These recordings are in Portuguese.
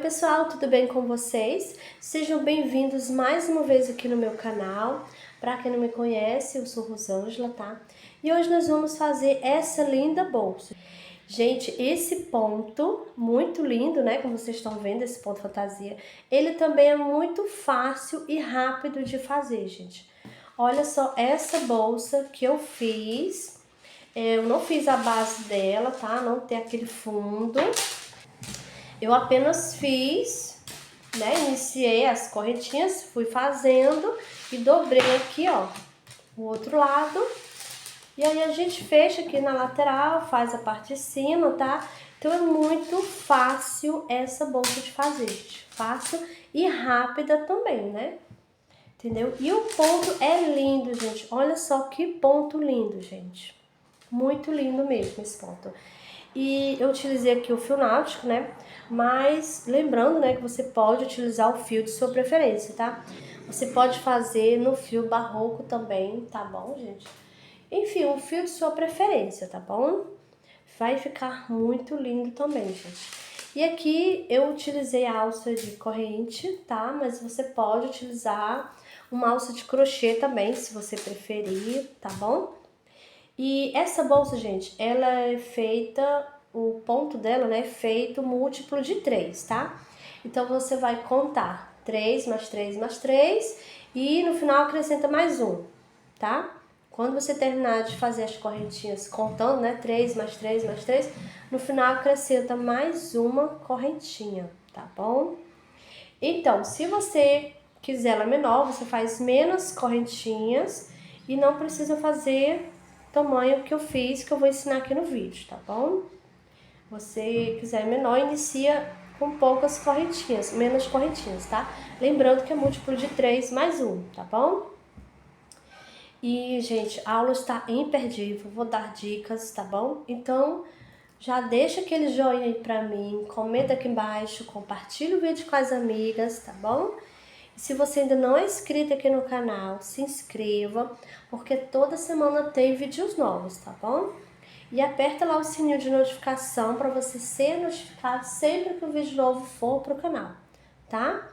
pessoal, tudo bem com vocês? Sejam bem-vindos mais uma vez aqui no meu canal. Para quem não me conhece, eu sou Rosângela, tá? E hoje nós vamos fazer essa linda bolsa. Gente, esse ponto, muito lindo, né? Como vocês estão vendo, esse ponto fantasia, ele também é muito fácil e rápido de fazer, gente. Olha só essa bolsa que eu fiz. Eu não fiz a base dela, tá? Não tem aquele fundo. Eu apenas fiz, né, iniciei as correntinhas, fui fazendo e dobrei aqui, ó, o outro lado. E aí a gente fecha aqui na lateral, faz a parte de cima, tá? Então é muito fácil essa bolsa de fazer, gente. Fácil e rápida também, né? Entendeu? E o ponto é lindo, gente. Olha só que ponto lindo, gente. Muito lindo mesmo esse ponto. E eu utilizei aqui o fio náutico, né? Mas lembrando, né, que você pode utilizar o fio de sua preferência, tá? Você pode fazer no fio barroco também, tá bom, gente? Enfim, o fio de sua preferência, tá bom? Vai ficar muito lindo também, gente. E aqui eu utilizei a alça de corrente, tá? Mas você pode utilizar uma alça de crochê também, se você preferir, tá bom? E essa bolsa, gente, ela é feita, o ponto dela, né, é feito múltiplo de 3, tá? Então, você vai contar 3 mais 3 mais 3 e no final acrescenta mais um, tá? Quando você terminar de fazer as correntinhas contando, né, 3 mais 3 mais 3, no final acrescenta mais uma correntinha, tá bom? Então, se você quiser ela menor, você faz menos correntinhas e não precisa fazer tamanho que eu fiz, que eu vou ensinar aqui no vídeo, tá bom? Você quiser menor, inicia com poucas correntinhas, menos correntinhas, tá? Lembrando que é múltiplo de 3 mais 1, tá bom? E, gente, a aula está imperdível, vou dar dicas, tá bom? Então, já deixa aquele joinha aí pra mim, comenta aqui embaixo, compartilha o vídeo com as amigas, tá bom? E se você ainda não é inscrito aqui no canal, se inscreva, porque toda semana tem vídeos novos, tá bom? E aperta lá o sininho de notificação para você ser notificado sempre que um vídeo novo for pro canal, tá?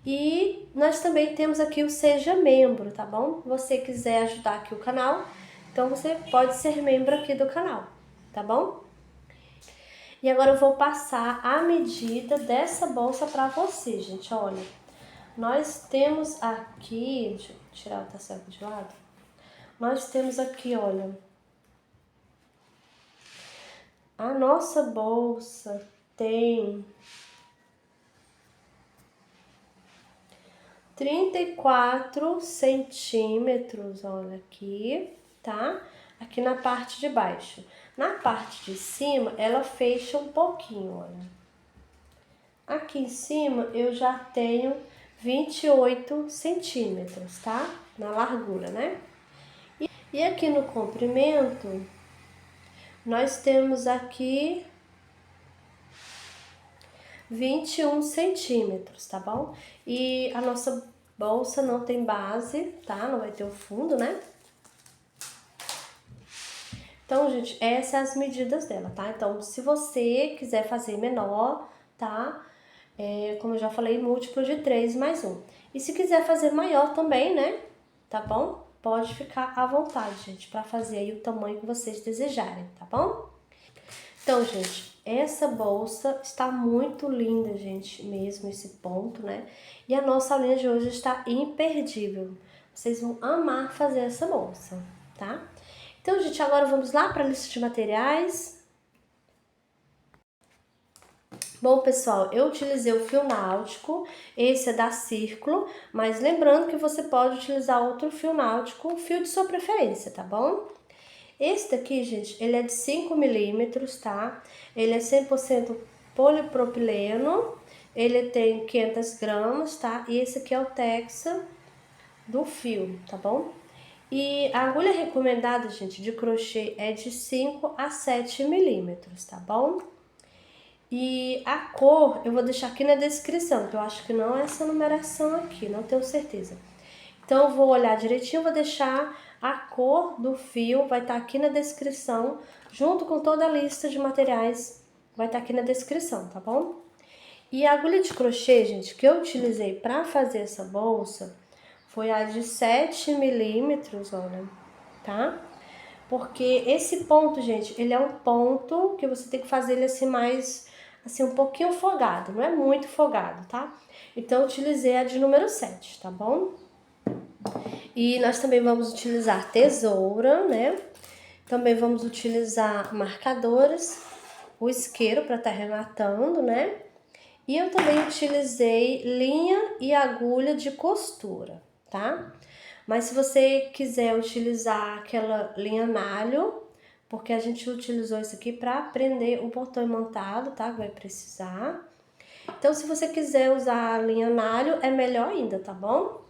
E nós também temos aqui o Seja Membro, tá bom? Se você quiser ajudar aqui o canal, então você pode ser membro aqui do canal, tá bom? E agora eu vou passar a medida dessa bolsa para você, gente, olha. Nós temos aqui, deixa eu tirar o taço de lado. Nós temos aqui, olha, a nossa bolsa tem 34 centímetros, olha aqui, tá? Aqui na parte de baixo. Na parte de cima, ela fecha um pouquinho, olha. Aqui em cima, eu já tenho 28 centímetros, tá? Na largura, né? E aqui no comprimento, nós temos aqui 21 centímetros, tá bom? E a nossa bolsa não tem base, tá? Não vai ter o fundo, né? Então, gente, essas são as medidas dela, tá? Então, se você quiser fazer menor, tá? Como eu já falei, múltiplo de 3 mais 1. E se quiser fazer maior também, né? Tá bom? Pode ficar à vontade, gente, para fazer aí o tamanho que vocês desejarem, tá bom? Então, gente, essa bolsa está muito linda, gente, mesmo esse ponto, né? E a nossa aulinha de hoje está imperdível. Vocês vão amar fazer essa bolsa, tá? Então, gente, agora vamos lá para a lista de materiais. Bom, pessoal, eu utilizei o fio náutico, esse é da Círculo, mas lembrando que você pode utilizar outro fio náutico, o fio de sua preferência, tá bom? Esse daqui, gente, ele é de 5 milímetros, tá? Ele é 100% polipropileno, ele tem 500 gramas, tá? E esse aqui é o Texa do fio, tá bom? E a agulha recomendada, gente, de crochê é de 5 a 7 milímetros, tá bom? E a cor eu vou deixar aqui na descrição, que eu acho que não é essa numeração aqui, não tenho certeza. Então, eu vou olhar direitinho, vou deixar a cor do fio, vai estar aqui na descrição, junto com toda a lista de materiais, vai estar aqui na descrição, tá bom? E a agulha de crochê, gente, que eu utilizei para fazer essa bolsa foi a de 7 milímetros, olha, tá? Porque esse ponto, gente, ele é um ponto que você tem que fazer ele assim mais, assim, um pouquinho folgado, não é muito folgado, tá? Então, eu utilizei a de número 7, tá bom? E nós também vamos utilizar tesoura, né? Também vamos utilizar marcadores, o isqueiro para estar rematando, né? E eu também utilizei linha e agulha de costura, tá? Mas se você quiser utilizar aquela linha nalho, porque a gente utilizou isso aqui para prender o botão imantado, tá? Vai precisar. Então, se você quiser usar a linha nalho, é melhor ainda, tá bom?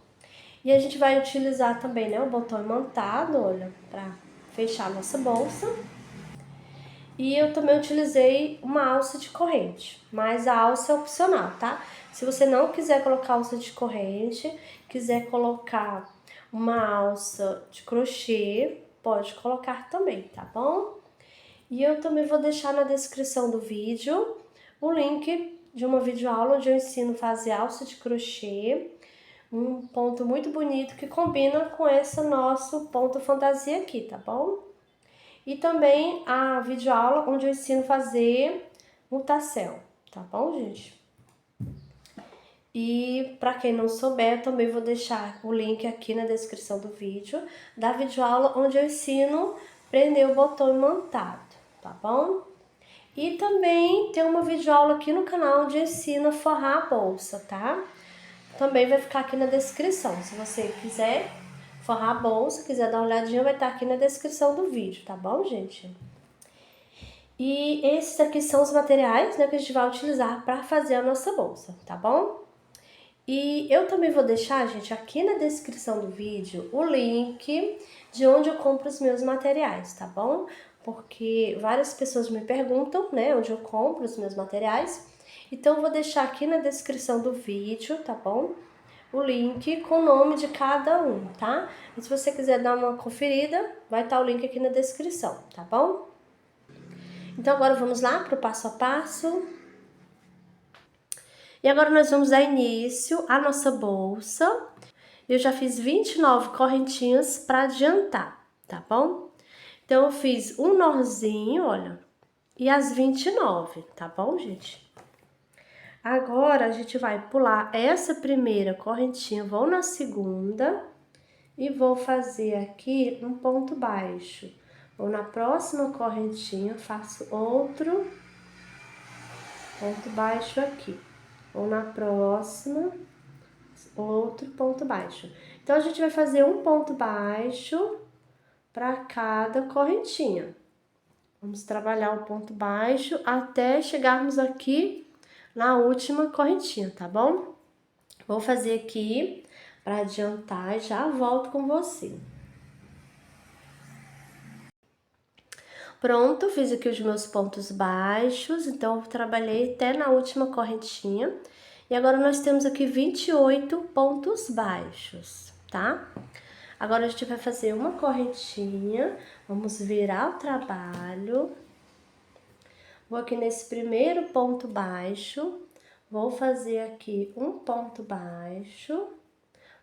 E a gente vai utilizar também, né, o botão imantado, olha, para fechar a nossa bolsa. E eu também utilizei uma alça de corrente, mas a alça é opcional, tá? Se você não quiser colocar alça de corrente, quiser colocar uma alça de crochê, pode colocar também, tá bom? E eu também vou deixar na descrição do vídeo o link de uma videoaula onde eu ensino a fazer alça de crochê, um ponto muito bonito que combina com esse nosso ponto fantasia aqui, tá bom? E também a videoaula onde eu ensino a fazer um tassel, tá bom, gente? E para quem não souber, eu também vou deixar o link aqui na descrição do vídeo da videoaula onde eu ensino a prender o botão imantado, tá bom? E também tem uma videoaula aqui no canal onde eu ensino a forrar a bolsa, tá? Também vai ficar aqui na descrição. Se você quiser forrar a bolsa, quiser dar uma olhadinha, vai estar aqui na descrição do vídeo, tá bom, gente? E esses aqui são os materiais, né, que a gente vai utilizar para fazer a nossa bolsa, tá bom? E eu também vou deixar, gente, aqui na descrição do vídeo o link de onde eu compro os meus materiais, tá bom? Porque várias pessoas me perguntam, né, onde eu compro os meus materiais. Então, eu vou deixar aqui na descrição do vídeo, tá bom? O link com o nome de cada um, tá? E se você quiser dar uma conferida, vai estar o link aqui na descrição, tá bom? Então, agora vamos lá para o passo a passo. E agora nós vamos dar início à nossa bolsa. Eu já fiz 29 correntinhas para adiantar, tá bom? Então, eu fiz um nozinho, olha, e as 29, tá bom, gente? Agora, a gente vai pular essa primeira correntinha, vou na segunda e vou fazer aqui um ponto baixo. Ou na próxima correntinha, faço outro ponto baixo aqui. Ou na próxima, outro ponto baixo. Então, a gente vai fazer um ponto baixo para cada correntinha. Vamos trabalhar o ponto baixo até chegarmos aqui na última correntinha, tá bom? Vou fazer aqui para adiantar e já volto com você. Pronto, fiz aqui os meus pontos baixos, então eu trabalhei até na última correntinha. E agora nós temos aqui 28 pontos baixos, tá? Agora a gente vai fazer uma correntinha, vamos virar o trabalho. Vou aqui nesse primeiro ponto baixo, vou fazer aqui um ponto baixo,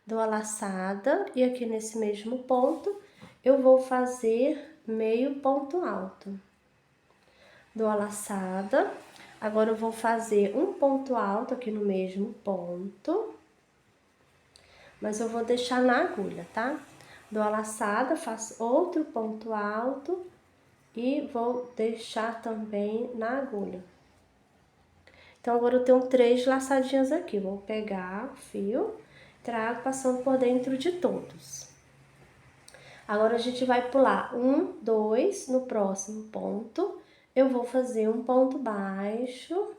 dou a laçada e aqui nesse mesmo ponto eu vou fazer meio ponto alto. Dou a laçada, agora eu vou fazer um ponto alto aqui no mesmo ponto, mas eu vou deixar na agulha, tá? Dou a laçada, faço outro ponto alto e vou deixar também na agulha. Então, agora eu tenho 3 laçadinhas aqui. Vou pegar o fio, trago passando por dentro de todos. Agora, a gente vai pular 1, 2, no próximo ponto, eu vou fazer um ponto baixo.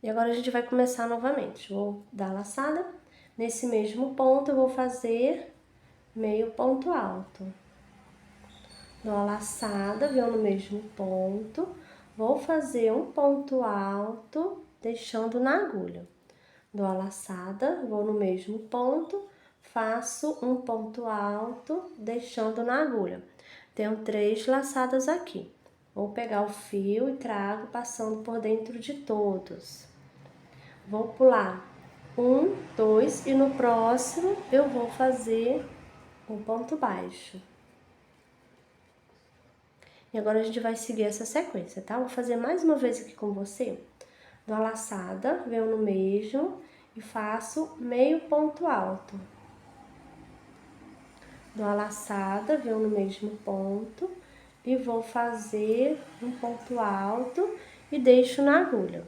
E agora, a gente vai começar novamente. Vou dar a laçada. Nesse mesmo ponto, eu vou fazer meio ponto alto. Dou a laçada, venho no mesmo ponto, vou fazer um ponto alto, deixando na agulha. Dou a laçada, vou no mesmo ponto, faço um ponto alto, deixando na agulha. Tenho 3 laçadas aqui. Vou pegar o fio e trago passando por dentro de todos. Vou pular 1, 2 e no próximo eu vou fazer um ponto baixo. E agora a gente vai seguir essa sequência, tá? Vou fazer mais uma vez aqui com você. Dou a laçada, venho no mesmo e faço meio ponto alto. Dou a laçada, venho no mesmo ponto e vou fazer um ponto alto e deixo na agulha.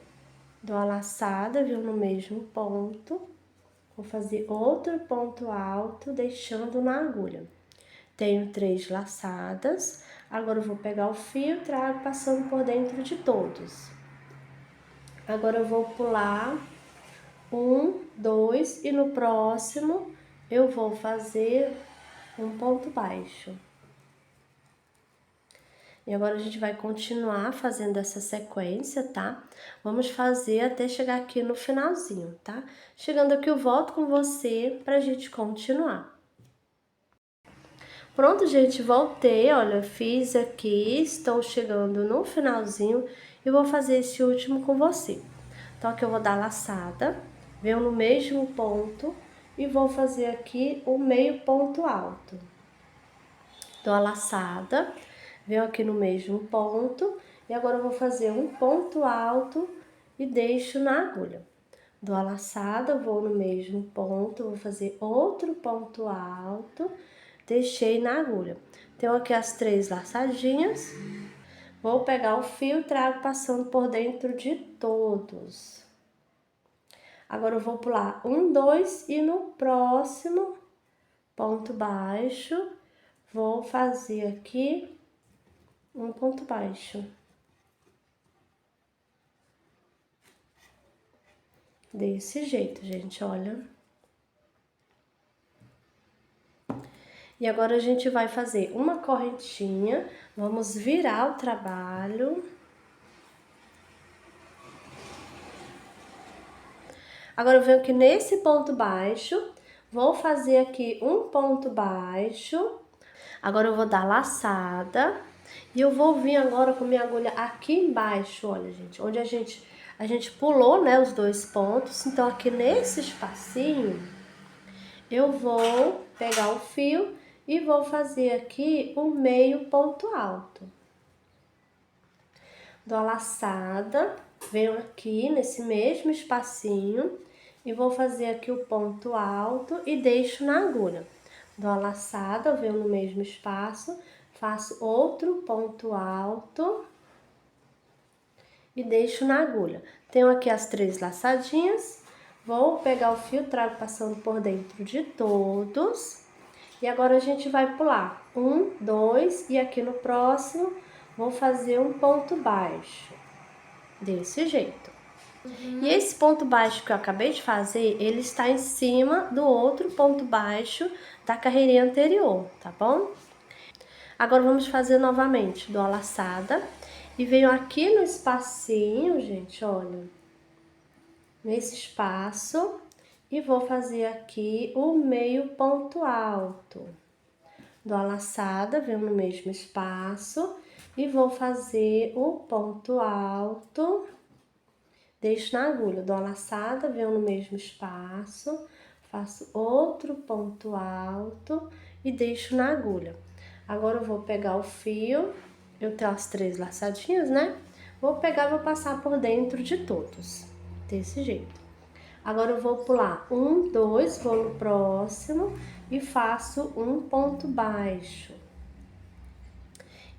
Dou a laçada, venho no mesmo ponto, vou fazer outro ponto alto, deixando na agulha. Tenho 3 laçadas, agora eu vou pegar o fio e trago passando por dentro de todos. Agora eu vou pular 1, 2 e no próximo eu vou fazer um ponto baixo. E agora a gente vai continuar fazendo essa sequência, tá? Vamos fazer até chegar aqui no finalzinho, tá? Chegando aqui eu volto com você pra gente continuar. Pronto, gente, voltei, olha, fiz aqui, estou chegando no finalzinho e vou fazer esse último com você. Então, aqui eu vou dar laçada, venho no mesmo ponto e vou fazer aqui o meio ponto alto. Dou a laçada, venho aqui no mesmo ponto e agora eu vou fazer um ponto alto e deixo na agulha. Dou a laçada, vou no mesmo ponto, vou fazer outro ponto alto, deixei na agulha. Tenho aqui as 3 laçadinhas, vou pegar o fio e trago passando por dentro de todos. Agora eu vou pular 1, 2 e no próximo ponto baixo, vou fazer aqui um ponto baixo. Desse jeito, gente, olha. E agora a gente vai fazer uma correntinha, vamos virar o trabalho. Agora eu venho aqui nesse ponto baixo, vou fazer aqui um ponto baixo. Agora eu vou dar laçada e eu vou vir agora com minha agulha aqui embaixo, olha, gente, onde a gente pulou, né, os 2 pontos. Então aqui nesse espacinho eu vou pegar o fio e vou fazer aqui um meio ponto alto. Dou a laçada, venho aqui nesse mesmo espacinho e vou fazer aqui o ponto alto e deixo na agulha. Dou a laçada, venho no mesmo espaço, faço outro ponto alto e deixo na agulha. Tenho aqui as 3 laçadinhas, vou pegar o fio, trago passando por dentro de todos. E agora a gente vai pular 1, 2 e aqui no próximo vou fazer um ponto baixo, desse jeito. E esse ponto baixo que eu acabei de fazer, ele está em cima do outro ponto baixo da carreirinha anterior, tá bom? Agora vamos fazer novamente, dou a laçada e venho aqui no espacinho, gente, olha, nesse espaço e vou fazer aqui o meio ponto alto. Dou a laçada, venho no mesmo espaço e vou fazer o ponto alto, deixo na agulha. Dou a laçada, venho no mesmo espaço, faço outro ponto alto e deixo na agulha. Agora eu vou pegar o fio, eu tenho as 3 laçadinhas, né? Vou pegar e vou passar por dentro de todos, desse jeito. Agora eu vou pular 1, 2, vou no próximo e faço um ponto baixo.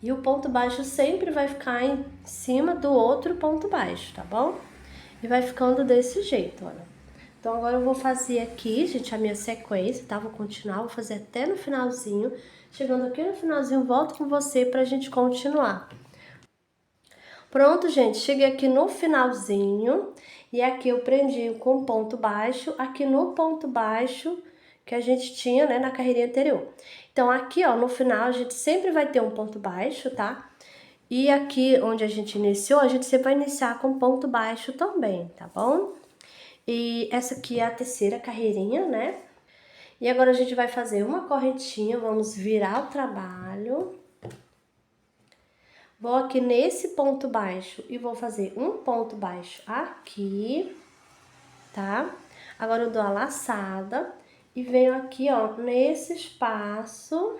E o ponto baixo sempre vai ficar em cima do outro ponto baixo, tá bom? E vai ficando desse jeito, olha. Então agora eu vou fazer aqui, gente, a minha sequência, tá? Vou continuar, vou fazer até no finalzinho. Chegando aqui no finalzinho, volto com você pra gente continuar. Pronto, gente, cheguei aqui no finalzinho e aqui eu prendi com ponto baixo, aqui no ponto baixo que a gente tinha, né, na carreirinha anterior. Então, aqui, ó, no final a gente sempre vai ter um ponto baixo, tá? E aqui onde a gente iniciou, a gente sempre vai iniciar com ponto baixo também, tá bom? E essa aqui é a terceira carreirinha, né? E agora a gente vai fazer uma correntinha, vamos virar o trabalho. Vou aqui nesse ponto baixo e vou fazer um ponto baixo aqui, tá? Agora eu dou a laçada e venho aqui, ó, nesse espacinho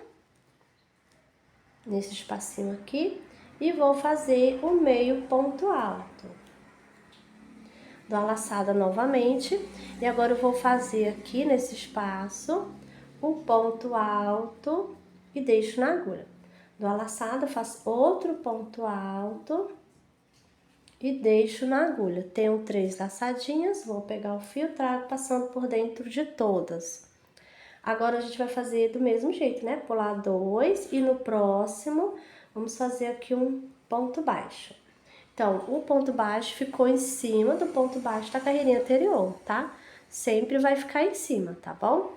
aqui, e vou fazer o meio ponto alto. Dou a laçada novamente e agora eu vou fazer aqui nesse espaço um ponto alto e deixo na agulha. Dou a laçada, faço outro ponto alto e deixo na agulha. Tenho 3 laçadinhas, vou pegar o fio, trago passando por dentro de todas. Agora a gente vai fazer do mesmo jeito, né? Pular 2 e no próximo vamos fazer aqui um ponto baixo. Então, o ponto baixo ficou em cima do ponto baixo da carreirinha anterior, tá? Sempre vai ficar em cima, tá bom?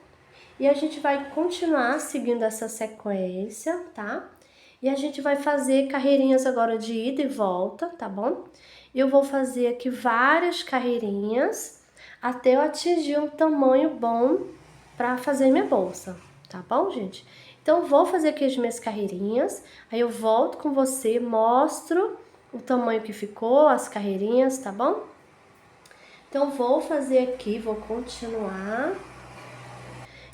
E a gente vai continuar seguindo essa sequência, tá? E a gente vai fazer carreirinhas agora de ida e volta, tá bom? Eu vou fazer aqui várias carreirinhas até eu atingir um tamanho bom pra fazer minha bolsa, tá bom, gente? Então, vou fazer aqui as minhas carreirinhas, aí eu volto com você, mostro o tamanho que ficou, as carreirinhas, tá bom? Então, vou fazer aqui, vou continuar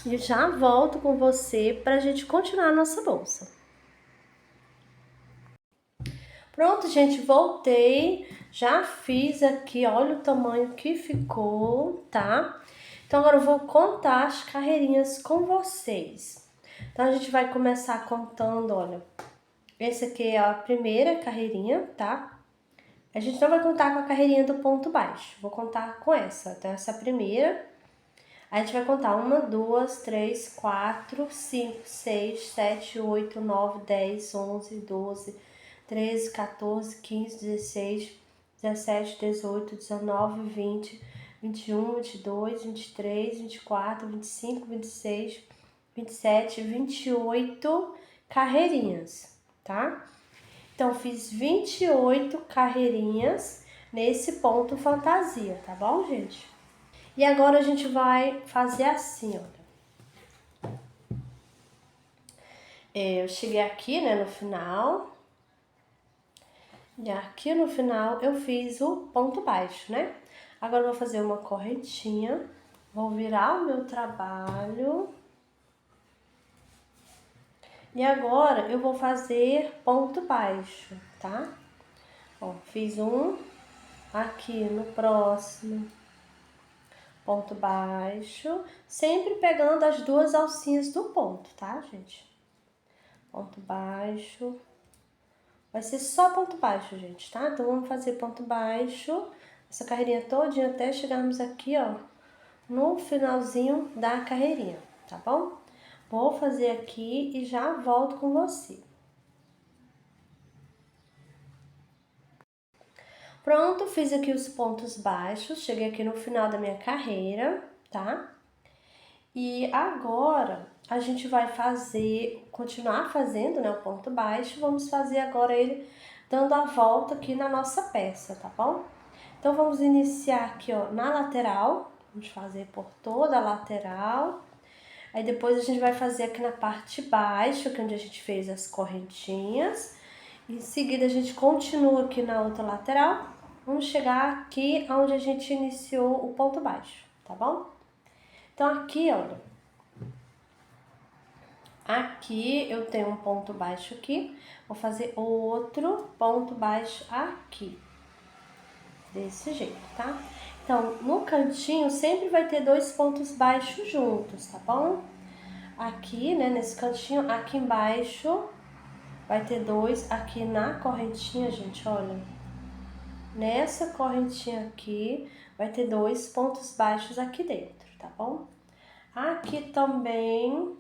e já volto com você pra gente continuar a nossa bolsa. Pronto, gente, voltei, já fiz aqui, olha o tamanho que ficou, tá? Então, agora eu vou contar as carreirinhas com vocês. Então, a gente vai começar contando, olha, esse aqui é a primeira carreirinha, tá? A gente não vai contar com a carreirinha do ponto baixo, vou contar com essa. Então, essa é a primeira. Aí a gente vai contar 1, 2, 3, 4, 5, 6, 7, 8, 9, 10, 11, 12, 13, 14, 15, 16, 17, 18, 19, 20, 21, 22, 23, 24, 25, 26, 27, 28 carreirinhas, tá? Então, fiz 28 carreirinhas nesse ponto fantasia, tá bom, gente? E agora a gente vai fazer assim, olha. Eu cheguei aqui, né, no final. E aqui no final eu fiz o ponto baixo, né? Agora eu vou fazer uma correntinha. Vou virar o meu trabalho. E agora eu vou fazer ponto baixo, tá? Ó, fiz um aqui no próximo. Ponto baixo, sempre pegando as 2 alcinhas do ponto, tá, gente? Ponto baixo. Vai ser só ponto baixo, gente, tá? Então, vamos fazer ponto baixo, essa carreirinha todinha até chegarmos aqui, ó, no finalzinho da carreirinha, tá bom? Vou fazer aqui e já volto com você. Pronto, fiz aqui os pontos baixos, cheguei aqui no final da minha carreira, tá? E agora, a gente vai continuar fazendo, né, o ponto baixo, vamos fazer agora ele dando a volta aqui na nossa peça, tá bom? Então, vamos iniciar aqui, ó, na lateral, vamos fazer por toda a lateral. Aí, depois a gente vai fazer aqui na parte baixa, que é onde a gente fez as correntinhas. Em seguida, a gente continua aqui na outra lateral. Vamos chegar aqui onde a gente iniciou o ponto baixo, tá bom? Então, aqui, olha, aqui eu tenho um ponto baixo aqui, vou fazer outro ponto baixo aqui, desse jeito, tá? Então, no cantinho sempre vai ter 2 pontos baixos juntos, tá bom? Aqui, né, nesse cantinho, aqui embaixo vai ter 2, aqui na correntinha, gente, olha, nessa correntinha aqui vai ter 2 pontos baixos aqui dentro, tá bom? Aqui também,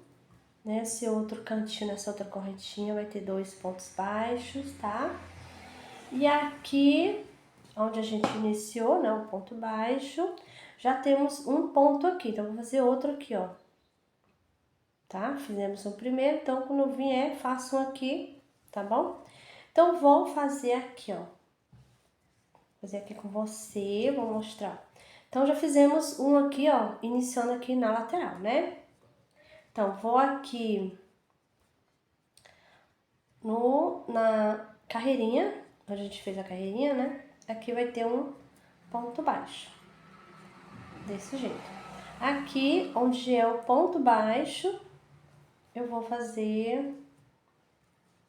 nesse outro cantinho, nessa outra correntinha, vai ter 2 pontos baixos, tá? E aqui, onde a gente iniciou, né, o ponto baixo, já temos um ponto aqui. Então, vou fazer outro aqui, ó. Tá? Fizemos o primeiro, então, quando eu vier, faço um aqui, tá bom? Então, vou fazer aqui, ó. Vou fazer aqui com você, vou mostrar. Então, já fizemos um aqui, ó, iniciando aqui na lateral, né? Então, vou aqui carreirinha, onde a gente fez a carreirinha, né? Aqui vai ter um ponto baixo, desse jeito. Aqui, onde é o ponto baixo, eu vou fazer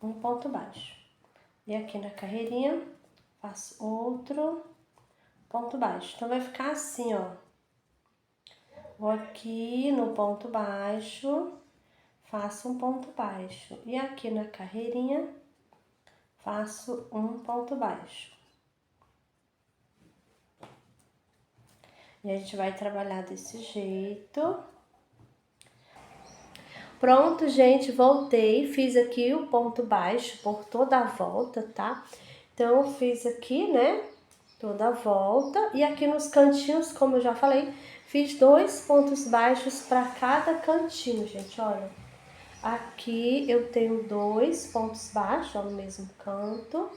um ponto baixo. E aqui na carreirinha, faço outro ponto baixo. Então, vai ficar assim, ó. Vou aqui no ponto baixo, faço um ponto baixo. E aqui na carreirinha, faço um ponto baixo. E a gente vai trabalhar desse jeito. Pronto, gente, voltei, fiz aqui o ponto baixo por toda a volta, tá? Então, eu fiz aqui, né, toda a volta. E aqui nos cantinhos, como eu já falei, fiz 2 pontos baixos para cada cantinho, gente, olha. Aqui eu tenho 2 pontos baixos, ó, no mesmo canto.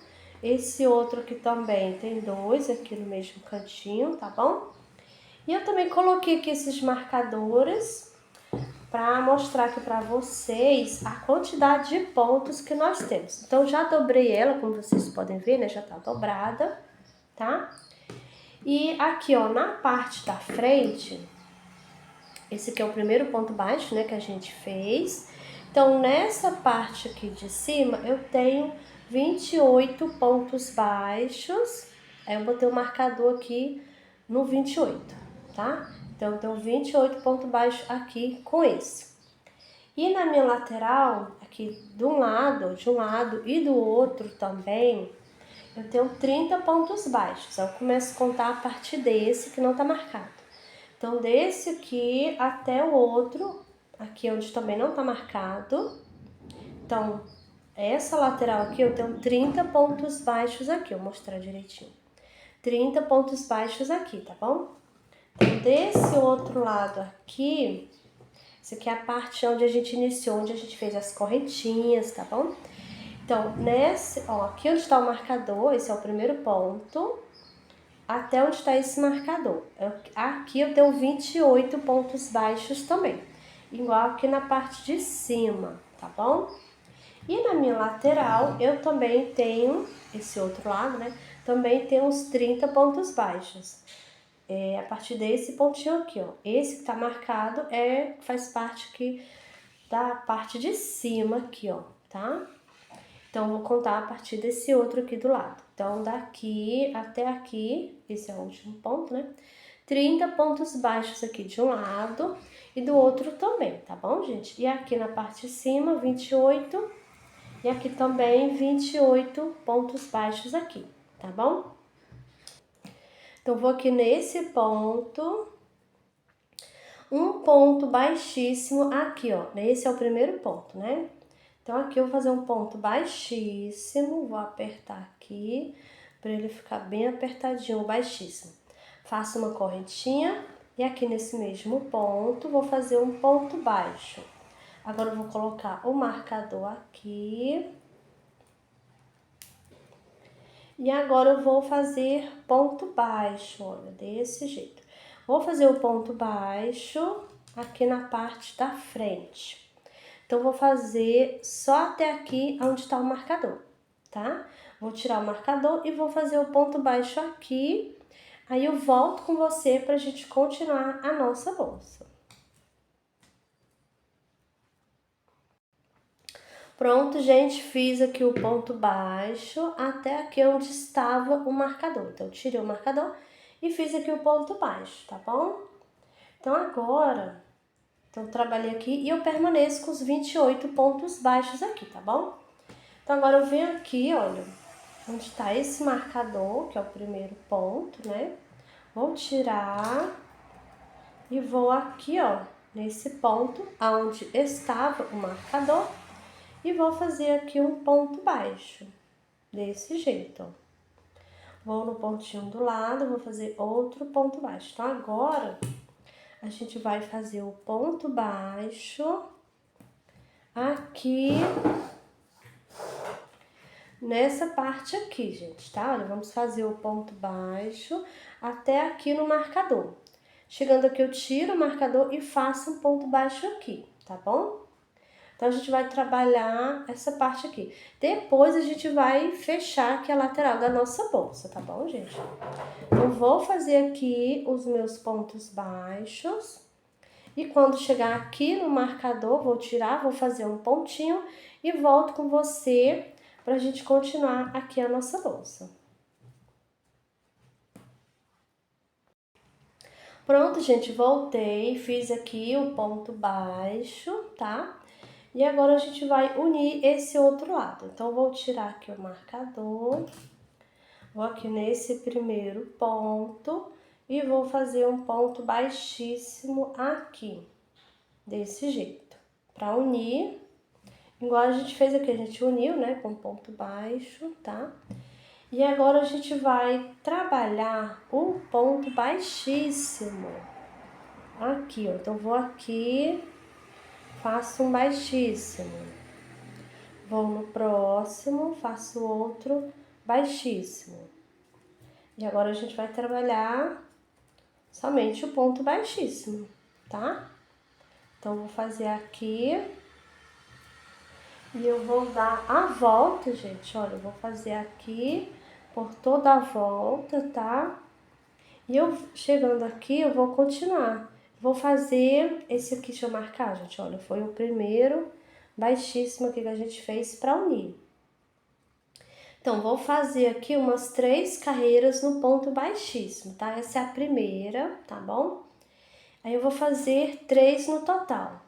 Esse outro aqui também tem 2 aqui no mesmo cantinho, tá bom? E eu também coloquei aqui esses marcadores para mostrar aqui para vocês a quantidade de pontos que nós temos. Então, já dobrei ela, como vocês podem ver, né? Já tá dobrada, tá? E aqui, ó, na parte da frente, esse aqui é o primeiro ponto baixo, né, que a gente fez. Então, nessa parte aqui de cima, eu tenho 28 pontos baixos. Aí, eu botei o marcador aqui no 28, tá? Então, eu tenho 28 pontos baixos aqui com esse. E na minha lateral, aqui de um lado e do outro também, eu tenho 30 pontos baixos. Eu começo a contar a partir desse que não tá marcado. Então, desse aqui até o outro, aqui onde também não tá marcado. Então, essa lateral aqui eu tenho 30 pontos baixos aqui, eu vou mostrar direitinho. 30 pontos baixos aqui, tá bom? Então, desse outro lado aqui, essa aqui é a parte onde a gente iniciou, onde a gente fez as correntinhas, tá bom? Então, ó, aqui onde está o marcador, esse é o primeiro ponto, até onde está esse marcador. Aqui eu tenho 28 pontos baixos também, igual aqui na parte de cima, tá bom? E na minha lateral, eu também tenho, esse outro lado, né? Também tem uns 30 pontos baixos. A partir desse pontinho aqui, ó. Esse que tá marcado faz parte aqui da parte de cima aqui, ó, tá? Então, eu vou contar a partir desse outro aqui do lado. Então, daqui até aqui, esse é o último ponto, né? 30 pontos baixos aqui de um lado e do outro também, tá bom, gente? E aqui na parte de cima, 28. E aqui também, 28 pontos baixos aqui, tá bom? Então, vou aqui nesse ponto, um ponto baixíssimo aqui, ó. Esse é o primeiro ponto, né? Então, aqui eu vou fazer um ponto baixíssimo, vou apertar aqui, para ele ficar bem apertadinho, baixíssimo. Faço uma correntinha e aqui nesse mesmo ponto, vou fazer um ponto baixo. Agora, eu vou colocar o marcador aqui. E agora, eu vou fazer ponto baixo, olha, desse jeito. Vou fazer o ponto baixo aqui na parte da frente. Então, vou fazer só até aqui onde está o marcador, tá? Vou tirar o marcador e vou fazer o ponto baixo aqui. Aí, eu volto com você pra gente continuar a nossa bolsa. Pronto, gente, fiz aqui o ponto baixo até aqui onde estava o marcador. Então, eu tirei o marcador e fiz aqui o ponto baixo, tá bom? Então, agora... Então, trabalhei aqui e eu permaneço com os 28 pontos baixos aqui, tá bom? Então, agora eu venho aqui, olha, onde tá esse marcador, que é o primeiro ponto, né? Vou tirar e vou aqui, ó, nesse ponto onde estava o marcador e vou fazer aqui um ponto baixo, desse jeito, ó. Vou no pontinho do lado, vou fazer outro ponto baixo. Então, agora... a gente vai fazer o ponto baixo aqui nessa parte aqui, gente, tá? Olha, vamos fazer o ponto baixo até aqui no marcador. Chegando aqui, eu tiro o marcador e faço um ponto baixo aqui, tá bom? Então, a gente vai trabalhar essa parte aqui. Depois, a gente vai fechar aqui a lateral da nossa bolsa, tá bom, gente? Eu vou fazer aqui os meus pontos baixos. E quando chegar aqui no marcador, vou tirar, vou fazer um pontinho e volto com você pra gente continuar aqui a nossa bolsa. Pronto, gente, voltei, fiz aqui o ponto baixo, tá? E agora a gente vai unir esse outro lado. Então, vou tirar aqui o marcador, vou aqui nesse primeiro ponto e vou fazer um ponto baixíssimo aqui, desse jeito, pra unir, igual a gente fez aqui, a gente uniu, né, com ponto baixo, tá? E agora a gente vai trabalhar o ponto baixíssimo aqui, ó. Então, vou aqui, faço um baixíssimo. Vou no próximo, faço outro baixíssimo. E agora a gente vai trabalhar somente o ponto baixíssimo, tá? Então, vou fazer aqui. E eu vou dar a volta, gente. Olha, eu vou fazer aqui por toda a volta, tá? E eu, chegando aqui, eu vou continuar. Vou fazer esse aqui, deixa eu marcar, gente. Olha, foi o primeiro baixíssimo aqui que a gente fez pra unir. Então, vou fazer aqui umas 3 carreiras no ponto baixíssimo, tá? Essa é a primeira, tá bom? Aí, eu vou fazer 3 no total.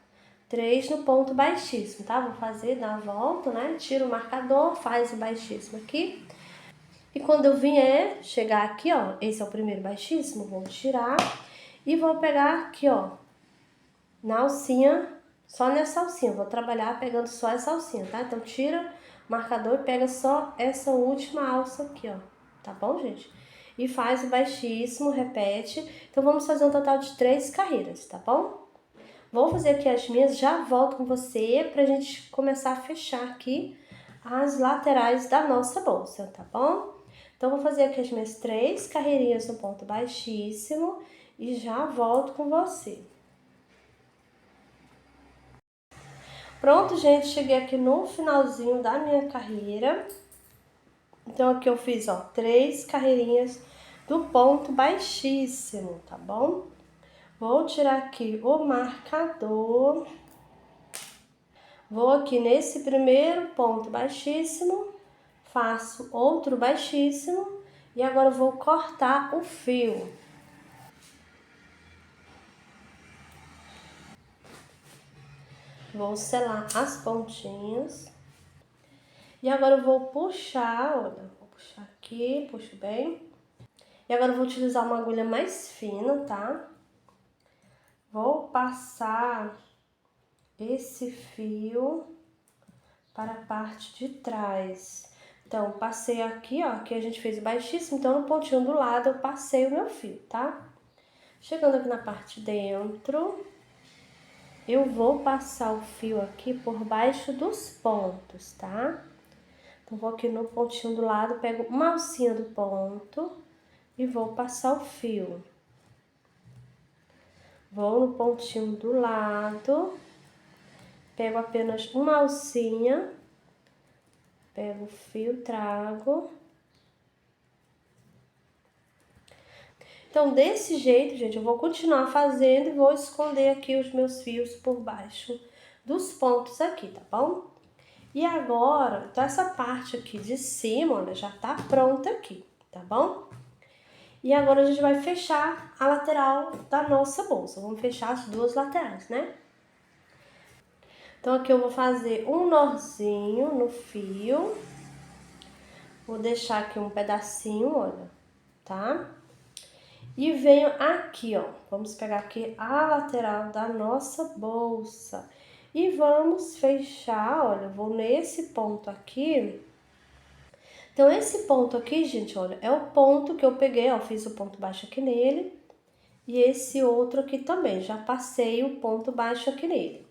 3 no ponto baixíssimo, tá? Vou fazer, dar a volta, né? Tira o marcador, faz o baixíssimo aqui. E quando eu vier, chegar aqui, ó, esse é o primeiro baixíssimo, vou tirar e vou pegar aqui, ó, na alcinha, só nessa alcinha. Vou trabalhar pegando só essa alcinha, tá? Então, tira o marcador e pega só essa última alça aqui, ó. Tá bom, gente? E faz o baixíssimo, repete. Então, vamos fazer um total de 3 carreiras, tá bom? Vou fazer aqui as minhas, já volto com você pra gente começar a fechar aqui as laterais da nossa bolsa, tá bom? Então, vou fazer aqui as minhas 3 carreirinhas no ponto baixíssimo e já volto com você. Pronto, gente, cheguei aqui no finalzinho da minha carreira. Então, aqui eu fiz, ó, 3 carreirinhas do ponto baixíssimo, tá bom? Vou tirar aqui o marcador. Vou aqui nesse primeiro ponto baixíssimo, faço outro baixíssimo e agora eu vou cortar o fio. Vou selar as pontinhas. E agora eu vou puxar, olha, vou puxar aqui, puxo bem. E agora eu vou utilizar uma agulha mais fina, tá? Vou passar esse fio para a parte de trás. Então, passei aqui, ó, aqui a gente fez baixíssimo, então no pontinho do lado eu passei o meu fio, tá? Chegando aqui na parte de dentro, eu vou passar o fio aqui por baixo dos pontos, tá? Então, vou aqui no pontinho do lado, pego uma alcinha do ponto e vou passar o fio. Vou no pontinho do lado, pego apenas uma alcinha, pego o fio, trago. Então, desse jeito, gente, eu vou continuar fazendo e vou esconder aqui os meus fios por baixo dos pontos aqui, tá bom? E agora, então essa parte aqui de cima, olha, já tá pronta aqui, tá bom? E agora a gente vai fechar a lateral da nossa bolsa. Vamos fechar as duas laterais, né? Então, aqui eu vou fazer um nozinho no fio. Vou deixar aqui um pedacinho, olha, tá? E venho aqui, ó, vamos pegar aqui a lateral da nossa bolsa. E vamos fechar, olha, eu vou nesse ponto aqui. Então, esse ponto aqui, gente, olha, é o ponto que eu peguei, ó, fiz o ponto baixo aqui nele. E esse outro aqui também, já passei o ponto baixo aqui nele.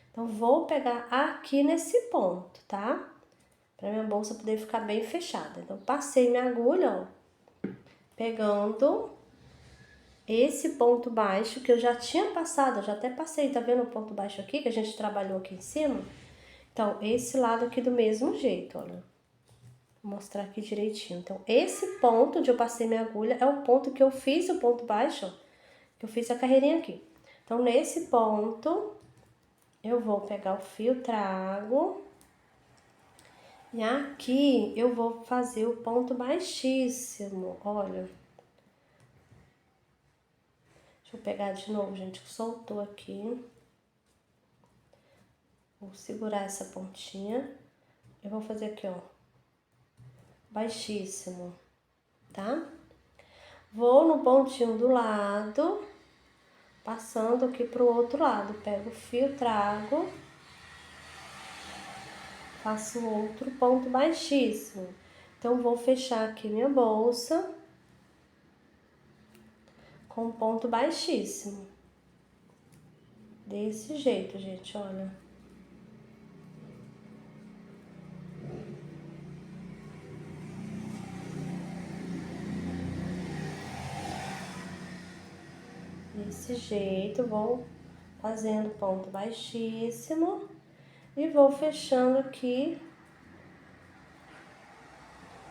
Então, vou pegar aqui nesse ponto, tá? Pra minha bolsa poder ficar bem fechada. Então, passei minha agulha, ó, pegando esse ponto baixo que eu já tinha passado, eu já até passei, tá vendo o ponto baixo aqui que a gente trabalhou aqui em cima? Então, esse lado aqui do mesmo jeito, olha. Vou mostrar aqui direitinho. Então, esse ponto onde eu passei minha agulha é o ponto que eu fiz o ponto baixo, ó, que eu fiz a carreirinha aqui. Então, nesse ponto, eu vou pegar o fio, trago, e aqui eu vou fazer o ponto baixíssimo, olha. Deixa eu pegar de novo, gente, que soltou aqui. Vou segurar essa pontinha. Eu vou fazer aqui, ó, baixíssimo, tá? Vou no pontinho do lado, passando aqui pro outro lado. Pego o fio, trago, faço outro ponto baixíssimo. Então, vou fechar aqui minha bolsa com ponto baixíssimo. Desse jeito, gente, olha. Desse jeito, vou fazendo ponto baixíssimo e vou fechando aqui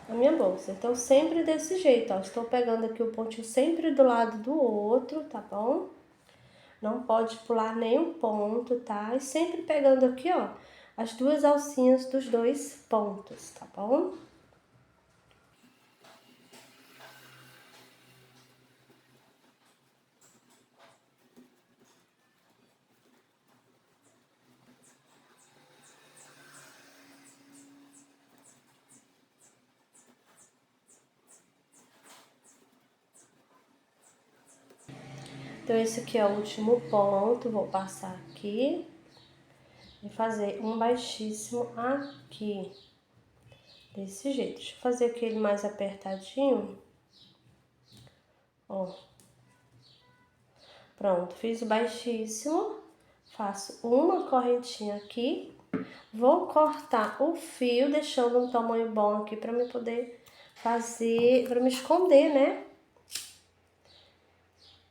a minha bolsa. Então, sempre desse jeito, ó. Estou pegando aqui o pontinho sempre do lado do outro, tá bom? Não pode pular nenhum ponto, tá? E sempre pegando aqui, ó, as duas alcinhas dos dois pontos, tá bom? Então, esse aqui é o último ponto, vou passar aqui e fazer um baixíssimo aqui, desse jeito. Deixa eu fazer aquele mais apertadinho, ó. Pronto, fiz o baixíssimo, faço uma correntinha aqui, vou cortar o fio, deixando um tamanho bom aqui pra me poder fazer, pra me esconder, né?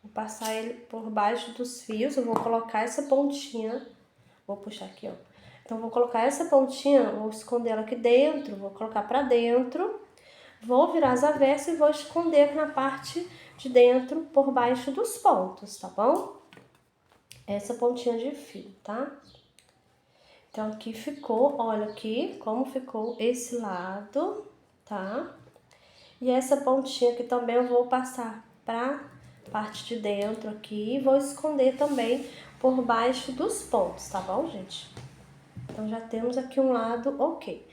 Vou passar ele por baixo dos fios, eu vou colocar essa pontinha, vou puxar aqui, ó. Então, vou colocar essa pontinha, vou esconder ela aqui dentro, vou colocar pra dentro, vou virar as avessas e vou esconder aqui na parte de dentro, por baixo dos pontos, tá bom? Essa pontinha de fio, tá? Então, aqui ficou, olha aqui como ficou esse lado, tá? E essa pontinha aqui também eu vou passar pra parte de dentro aqui e vou esconder também por baixo dos pontos, tá bom, gente? Então, já temos aqui um lado ok.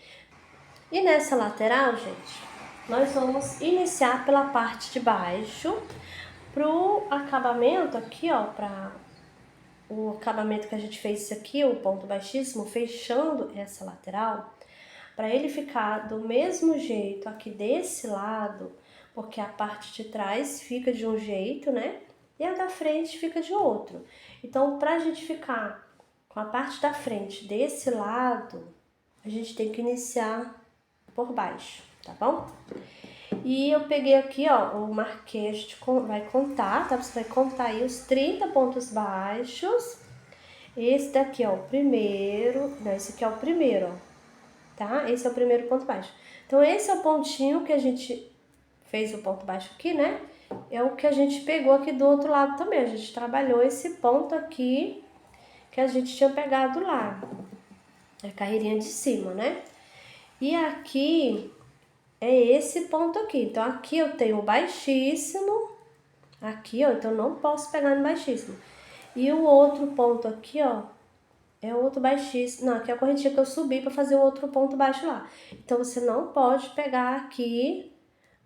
E nessa lateral, gente, nós vamos iniciar pela parte de baixo, pro acabamento aqui, ó, o acabamento que a gente fez isso aqui, o ponto baixíssimo, fechando essa lateral, para ele ficar do mesmo jeito aqui desse lado, porque a parte de trás fica de um jeito, né? E a da frente fica de outro. Então, pra gente ficar com a parte da frente desse lado, a gente tem que iniciar por baixo, tá bom? E eu peguei aqui, ó, o marquei, a gente vai contar, tá? Você vai contar aí os 30 pontos baixos. Esse daqui é o primeiro, não, esse aqui é o primeiro, ó, tá? Esse é o primeiro ponto baixo. Então, esse é o pontinho que a gente fez o ponto baixo aqui, né? É o que a gente pegou aqui do outro lado também. A gente trabalhou esse ponto aqui que a gente tinha pegado lá. A carreirinha de cima, né? E aqui é esse ponto aqui. Então, aqui eu tenho o baixíssimo. Aqui, ó, então não posso pegar no baixíssimo. E o outro ponto aqui, ó, é outro baixíssimo. Não, aqui é a correntinha que eu subi para fazer o outro ponto baixo lá. Então, você não pode pegar aqui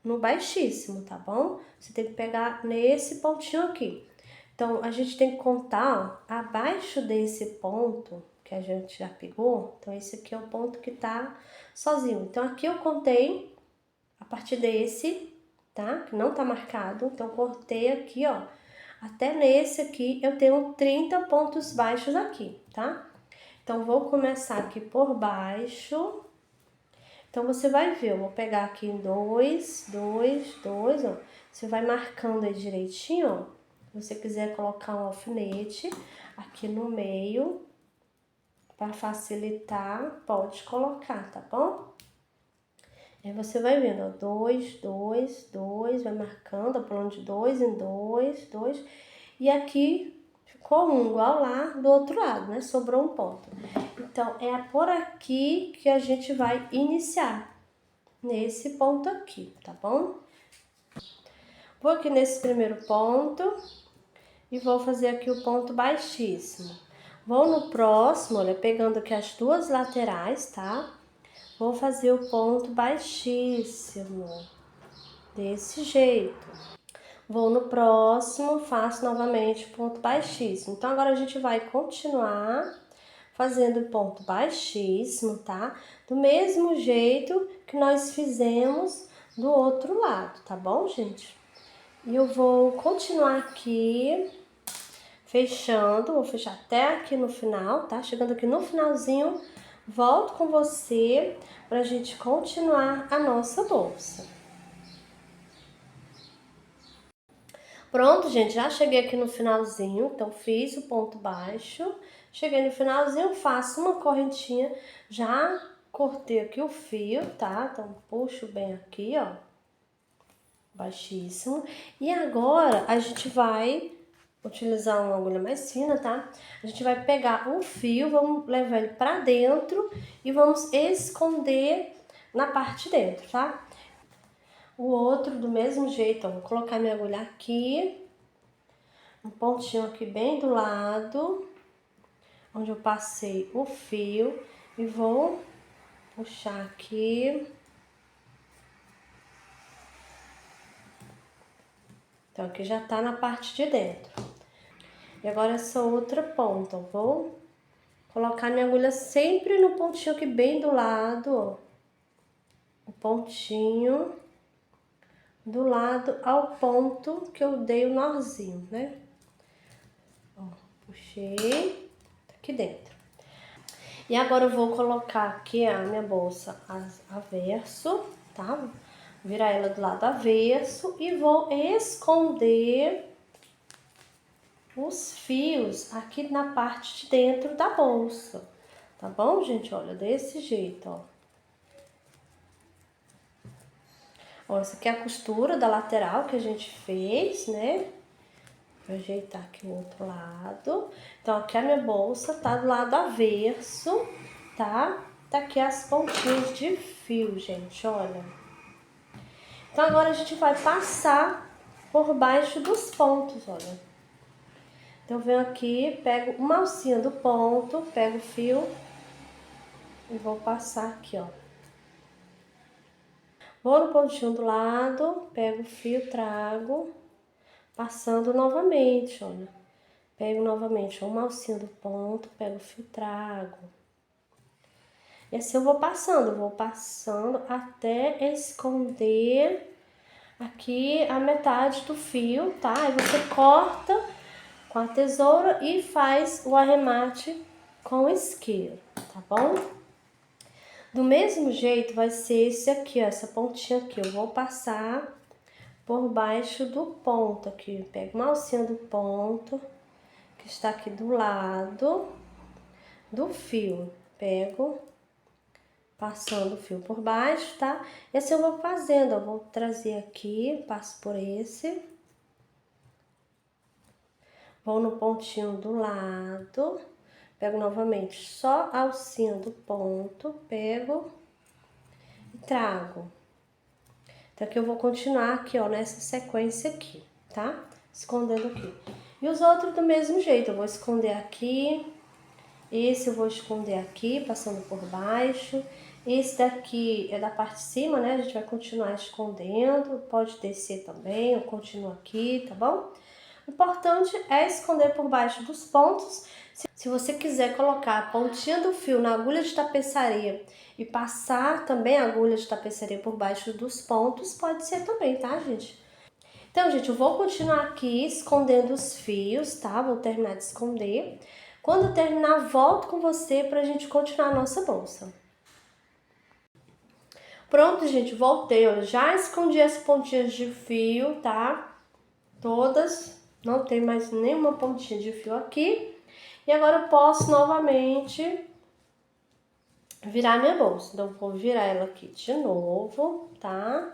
no baixíssimo, tá bom? Você tem que pegar nesse pontinho aqui. Então, a gente tem que contar, ó, abaixo desse ponto que a gente já pegou. Então, esse aqui é o ponto que tá sozinho. Então, aqui eu contei a partir desse, tá? Que não tá marcado. Então, cortei aqui, ó. Até nesse aqui, eu tenho 30 pontos baixos aqui, tá? Então, vou começar aqui por baixo. Então, você vai ver, eu vou pegar aqui em dois, ó. Você vai marcando aí direitinho, ó. Se você quiser colocar um alfinete aqui no meio, Para facilitar, pode colocar, tá bom? Aí você vai vendo, ó, 2, 2, 2, vai marcando, ó, pulando de 2 em 2, 2. E aqui ficou um igual lá do outro lado, né? Sobrou um ponto. Então, é por aqui que a gente vai iniciar. Nesse ponto aqui, tá bom? Vou aqui nesse primeiro ponto e vou fazer aqui o ponto baixíssimo. Vou no próximo, olha, pegando aqui as duas laterais, tá? Vou fazer o ponto baixíssimo, desse jeito. Vou no próximo, faço novamente ponto baixíssimo. Então, agora a gente vai continuar fazendo ponto baixíssimo, tá? Do mesmo jeito que nós fizemos do outro lado, tá bom, gente? E eu vou continuar aqui, fechando, vou fechar até aqui no final, tá? Chegando aqui no finalzinho, volto com você pra gente continuar a nossa bolsa. Pronto, gente, já cheguei aqui no finalzinho, então fiz o ponto baixo, cheguei no finalzinho, faço uma correntinha, já cortei aqui o fio, tá? Então puxo bem aqui, ó, baixíssimo. E agora a gente vai utilizar uma agulha mais fina, tá? A gente vai pegar o fio, vamos levar ele pra dentro e vamos esconder na parte de dentro, tá? O outro do mesmo jeito, ó, vou colocar minha agulha aqui, um pontinho aqui bem do lado, onde eu passei o fio, e vou puxar aqui. Então, aqui já tá na parte de dentro. E agora essa outra ponta, eu vou colocar minha agulha sempre no pontinho aqui bem do lado, ó. O pontinho do lado ao ponto que eu dei o nozinho, né? Ó, puxei, tá aqui dentro. E agora eu vou colocar aqui a minha bolsa avesso, tá? Virar ela do lado avesso e vou esconder os fios aqui na parte de dentro da bolsa, tá bom, gente? Olha, desse jeito, ó. Ó, essa aqui é a costura da lateral que a gente fez, né? Vou ajeitar aqui o outro lado. Então, aqui a minha bolsa tá do lado avesso, tá? Tá aqui as pontinhas de fio, gente, olha. Então, agora a gente vai passar por baixo dos pontos, olha. Então, eu venho aqui, pego uma alcinha do ponto, pego o fio e vou passar aqui, ó. Vou no pontinho do lado, pego o fio, trago, passando novamente, olha. Pego novamente uma alcinha do ponto, pego o fio, trago. E assim eu vou passando até esconder aqui a metade do fio, tá? Aí você corta com a tesoura e faz o arremate com o isqueiro, tá bom? Do mesmo jeito vai ser esse aqui, ó, essa pontinha aqui. Eu vou passar por baixo do ponto aqui. Pego uma alcinha do ponto, que está aqui do lado do fio. Pego, passando o fio por baixo, tá? Esse eu vou fazendo, eu vou trazer aqui, passo por esse. Vou no pontinho do lado, pego novamente só a alcinha do ponto, pego e trago. Então, aqui eu vou continuar aqui, ó, nessa sequência aqui, tá? Escondendo aqui. E os outros do mesmo jeito, eu vou esconder aqui, esse eu vou esconder aqui, passando por baixo. Esse daqui é da parte de cima, né? A gente vai continuar escondendo, pode descer também, eu continuo aqui, tá bom? O importante é esconder por baixo dos pontos. Se você quiser colocar a pontinha do fio na agulha de tapeçaria e passar também a agulha de tapeçaria por baixo dos pontos, pode ser também, tá, gente? Então, gente, eu vou continuar aqui escondendo os fios, tá? Vou terminar de esconder. Quando eu terminar, volto com você pra gente continuar a nossa bolsa. Pronto, gente, voltei. Eu já escondi as pontinhas de fio, tá? Todas. Não tem mais nenhuma pontinha de fio aqui. E agora eu posso novamente virar minha bolsa. Então, eu vou virar ela aqui de novo, tá?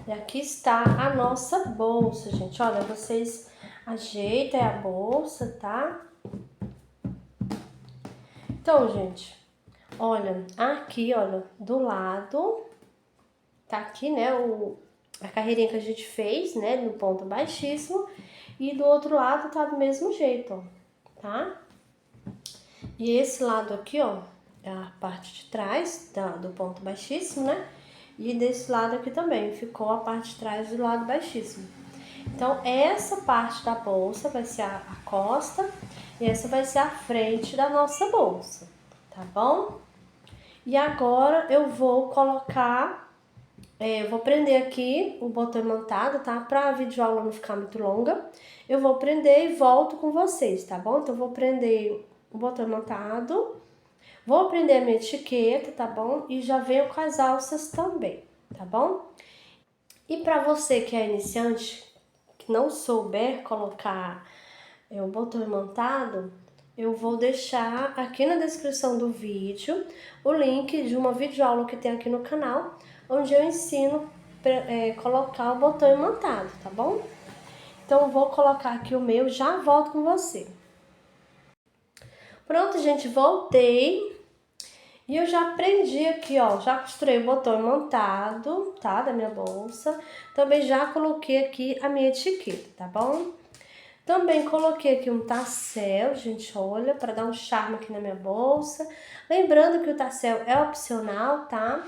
E aqui está a nossa bolsa, gente. Olha, vocês ajeitam a bolsa, tá? Então, gente, olha, aqui, olha, do lado, tá aqui, né, a carreirinha que a gente fez, né, no ponto baixíssimo. E do outro lado tá do mesmo jeito, ó, tá? E esse lado aqui, ó, é a parte de trás do ponto baixíssimo, né? E desse lado aqui também ficou a parte de trás do lado baixíssimo. Então, essa parte da bolsa vai ser a costa e essa vai ser a frente da nossa bolsa, tá bom? E agora eu vou colocar, eu vou prender aqui o botão imantado, tá? Pra a videoaula não ficar muito longa, eu vou prender e volto com vocês, tá bom? Então, eu vou prender o botão imantado, vou prender a minha etiqueta, tá bom? E já venho com as alças também, tá bom? E para você que é iniciante, que não souber colocar o botão imantado, eu vou deixar aqui na descrição do vídeo o link de uma videoaula que tem aqui no canal, onde eu ensino colocar o botão imantado, tá bom? Então, eu vou colocar aqui o meu, já volto com você. Pronto, gente, voltei. E eu já prendi aqui, ó, já costurei o botão imantado, tá, da minha bolsa. Também já coloquei aqui a minha etiqueta, tá bom? Também coloquei aqui um tassel, gente, olha, para dar um charme aqui na minha bolsa. Lembrando que o tassel é opcional, tá?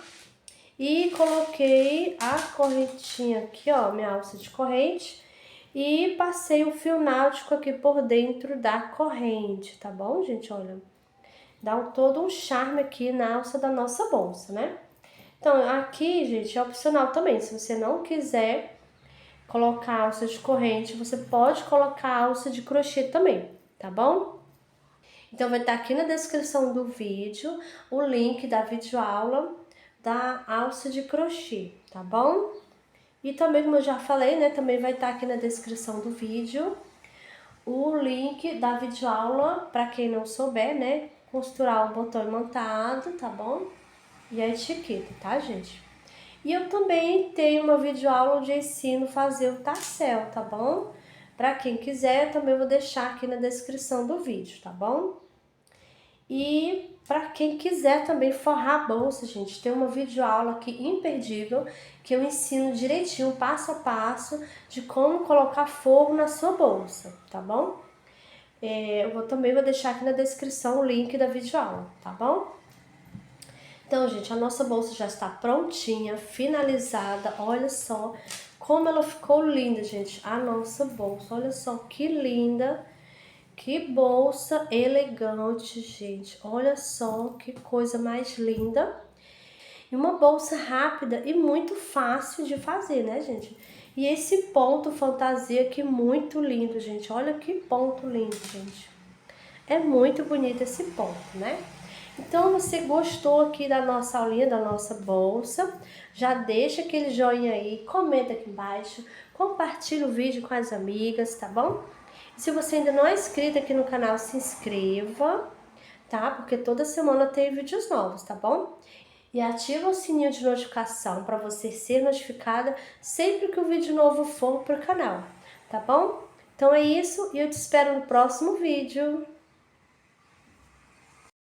E coloquei a correntinha aqui, ó, minha alça de corrente. E passei o fio náutico aqui por dentro da corrente, tá bom, gente? Olha, dá todo um charme aqui na alça da nossa bolsa, né? Então, aqui, gente, é opcional também. Se você não quiser colocar alça de corrente, você pode colocar alça de crochê também, tá bom? Então, vai estar aqui na descrição do vídeo o link da videoaula da alça de crochê, tá bom? E também, como eu já falei, né, também vai estar aqui na descrição do vídeo o link da videoaula, para quem não souber, né, costurar o botão imantado, tá bom? E a etiqueta, tá, gente? E eu também tenho uma videoaula onde ensino a fazer o tassel, tá bom? Para quem quiser, também vou deixar aqui na descrição do vídeo, tá bom? E para quem quiser também forrar a bolsa, gente, tem uma videoaula aqui imperdível que eu ensino direitinho, passo a passo, de como colocar forro na sua bolsa, tá bom? Também vou deixar aqui na descrição o link da videoaula, tá bom? Então, gente, a nossa bolsa já está prontinha, finalizada. Olha só como ela ficou linda, gente. A nossa bolsa, olha só que linda. Que bolsa elegante, gente. Olha só que coisa mais linda. E uma bolsa rápida e muito fácil de fazer, né, gente? E esse ponto fantasia aqui muito lindo, gente. Olha que ponto lindo, gente. É muito bonito esse ponto, né? Então, você gostou aqui da nossa aulinha, da nossa bolsa? Já deixa aquele joinha aí, comenta aqui embaixo, compartilha o vídeo com as amigas, tá bom? E se você ainda não é inscrito aqui no canal, se inscreva, tá? Porque toda semana tem vídeos novos, tá bom? E ativa o sininho de notificação para você ser notificada sempre que o vídeo novo for pro canal, tá bom? Então é isso e eu te espero no próximo vídeo.